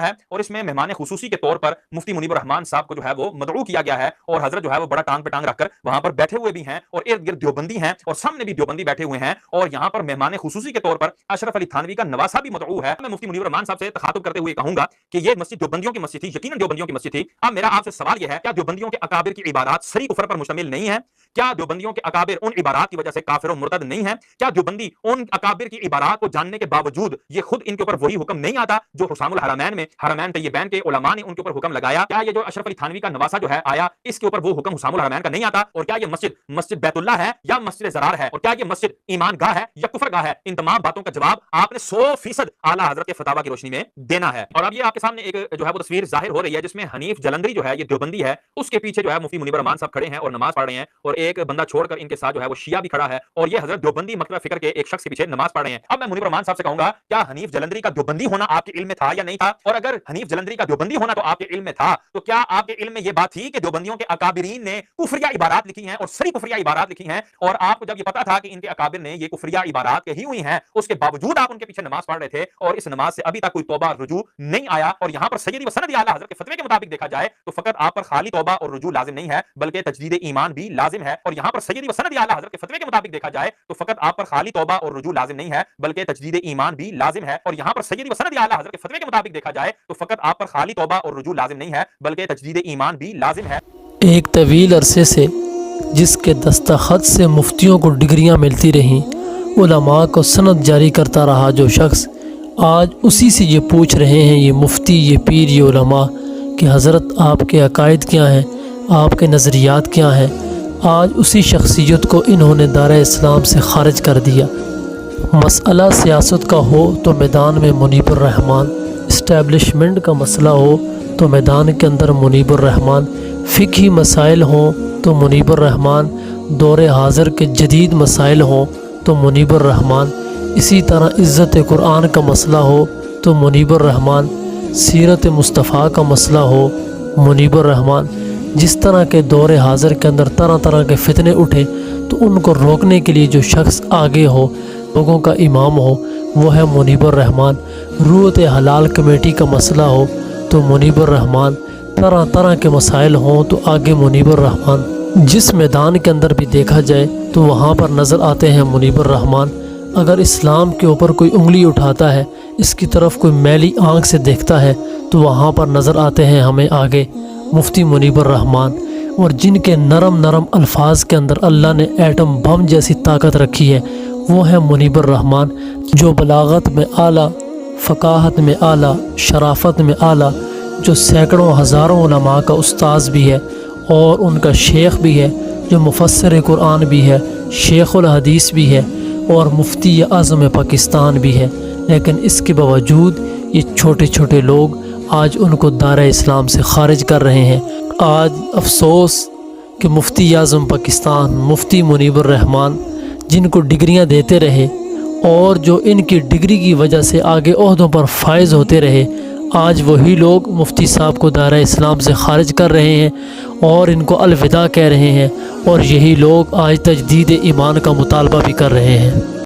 ہے اور اس میں مہمان خصوصی کے طور پر مفتی منیب الرحمان صاحب کو جو ہے وہ مدعو کیا گیا ہے اور حضرت جو ہے وہ بڑا ٹانگ پہ ٹانگ رکھ کر وہاں پر بیٹھے ہوئے بھی ہیں اور ارد گرد دیوبندی ہیں اور سامنے بھی دیوبندی بیٹھے ہوئے ہیں اور یہاں پر مہمان خصوصی کے طور پر اشرف علی تھانوی کا نواسہ بھی مدعو ہے۔ میں مفتی منیب الرحمان صاحب سے تخاطب کرتے ہوئے کہوں گا کہ یہ مسجد دیوبندیوں کی مسجد تھی، یقیناً دیوبندیوں کی مسجد تھی۔ اب میرا آپ سے سوال یہ ہے، کیا دیوبندیوں کے اکابر کی عبارات صریح کفر پر مشتمل نہیں ہے؟ کیا دیوبندیوں کے اکابر ان عبارات کی وجہ سے کافر و مرتد نہیں ہیں؟ کیا دیوبندی ان اکابر کی عبارات کو جاننے کے باوجود یہ خود ان کے اوپر وہی حکم نہیں آتا جو حسام الحرمین میں حرمین طیبین کے علماء نے ان کے اوپر حکم لگایا؟ کیا یہ جو اشرف علی تھانوی کا نواسہ جو ہے آیا، اس کے اوپر وہ حکم حسام الحرمین کا نہیں آتا؟ اور کیا یہ مسجد بیت اللہ ہے یا مسجد زرار ہے؟ اور کیا یہ مسجد ایمان گاہ ہے یا کفر گاہ ہے؟ ان تمام باتوں کا جواب آپ نے 100% اعلیٰ حضرت کے فتاوی کی روشنی میں دینا ہے۔ اور اب یہ آپ کے سامنے ایک جو ہے وہ تصویر ظاہر ہو رہی ہے جس میں حنیف جلندری جو ہے یہ دیوبندی ہے، اس کے پیچھے جو ہے مفتی منیب الرحمان صاحب کھڑے ہیں اور نماز پڑھ رہے ہیں اور ایک بندہ چھوڑ کر ان کے ساتھ جو ہے وہ شیعہ بھی کھڑا ہے اور یہ حضرت دیوبندی مکتبہ فکر کے ایک شخص کے پیچھے نماز پڑھ رہے ہیں۔ اب میں منیب الرحمان صاحب سے کہوں گا، کیا حنیف جلندری کا دیوبندی ہونا آپ کے علم میں تھا یا نہیں تھا؟ اور اگر حنیف جلندری کا دیوبندی ہونا تو آپ کے علم میں تھا تو کیا آپ کے علم میں یہ بات تھی کہ دیوبندیوں کے اکابرین نے کفریہ عبارات لکھی ہیں اور صریح کفریہ عبارات لکھی ہیں، اور آپ کو جب یہ پتا تھا کہ ان کے اکابر نے یہ کفریہ عبارات کہی ہوئی ہیں اس کے باوجود آپ ان کے پیچھے نماز پڑھ رہے تھے اور اس نماز سے ابھی تک کوئی توبہ اور رجوع نہیں آیا؟ اور یہاں پر سیدی و سندی اعلیٰ حضرت کے فتوے کے مطابق دیکھا جائے تو فقط آپ پر خالی توبہ اور رجوع لازم نہیں ہے بلکہ تجدید ایمان بھی لازم ہے۔ اور یہاں پر سیدی و سندی اعلیٰ حضرت کے فتوے کے مطابق دیکھا جائے تو فقط آپ پر خالی توبہ اور رجوع لازم نہیں ہے بلکہ تجدید ایمان بھی لازم ہے۔ اور یہاں پر سیدی و سندی اعلیٰ حضرت کے فتوے کے مطابق دیکھا جائے تو فقط آپ پر خالی توبہ اور رجوع لازم نہیں ہے بلکہ تجدید ایمان بھی لازم ہے۔ ایک طویل عرصے سے جس کے دستخط سے مفتیوں کو ڈگریاں ملتی رہیں، علماء کو سند جاری کرتا رہا جو شخص، آج اسی سے یہ پوچھ رہے ہیں یہ مفتی، یہ پیر، یہ علماء کہ حضرت آپ کے عقائد کیا ہیں، آپ کے نظریات کیا ہیں؟ آج اسی شخصیت کو انہوں نے دائرہ اسلام سے خارج کر دیا۔ مسئلہ سیاست کا ہو تو میدان میں منیب الرحمان، اسٹیبلشمنٹ کا مسئلہ ہو تو میدان کے اندر منیب الرحمان، فقہی مسائل ہوں تو منیب الرحمان، دور حاضر کے جدید مسائل ہوں تو منیب الرحمان، اسی طرح عزت قرآن کا مسئلہ ہو تو منیب الرحمان، سیرت مصطفیٰ کا مسئلہ ہو منیب الرحمان۔ جس طرح کے دور حاضر کے اندر طرح طرح کے فتنے اٹھے تو ان کو روکنے کے لیے جو شخص آگے ہو، لوگوں کا امام ہو، وہ ہے منیب الرحمان۔ روحت حلال کمیٹی کا مسئلہ ہو تو منیب الرحمان، طرح طرح کے مسائل ہوں تو آگے منیب الرحمان۔ جس میدان کے اندر بھی دیکھا جائے تو وہاں پر نظر آتے ہیں منیب الرحمان۔ اگر اسلام کے اوپر کوئی انگلی اٹھاتا ہے، اس کی طرف کوئی میلی آنکھ سے دیکھتا ہے تو وہاں پر نظر آتے ہیں ہمیں آگے مفتی منیب الرحمان۔ اور جن کے نرم نرم الفاظ کے اندر اللہ نے ایٹم بم جیسی طاقت رکھی ہے وہ ہے منیب الرحمان، جو بلاغت میں اعلیٰ، فقاہت میں اعلیٰ، شرافت میں اعلیٰ، جو سینکڑوں ہزاروں علماء کا استاذ بھی ہے اور ان کا شیخ بھی ہے، جو مفسر قرآن بھی ہے، شیخ الحدیث بھی ہے اور مفتی اعظم پاکستان بھی ہے۔ لیکن اس کے باوجود یہ چھوٹے چھوٹے لوگ آج ان کو دائرہ اسلام سے خارج کر رہے ہیں۔ آج افسوس کہ مفتی اعظم پاکستان، مفتی منیب الرحمان، جن کو ڈگریاں دیتے رہے اور جو ان کی ڈگری کی وجہ سے آگے عہدوں پر فائز ہوتے رہے، آج وہی لوگ مفتی صاحب کو دائرہ اسلام سے خارج کر رہے ہیں اور ان کو الوداع کہہ رہے ہیں، اور یہی لوگ آج تجدید ایمان کا مطالبہ بھی کر رہے ہیں۔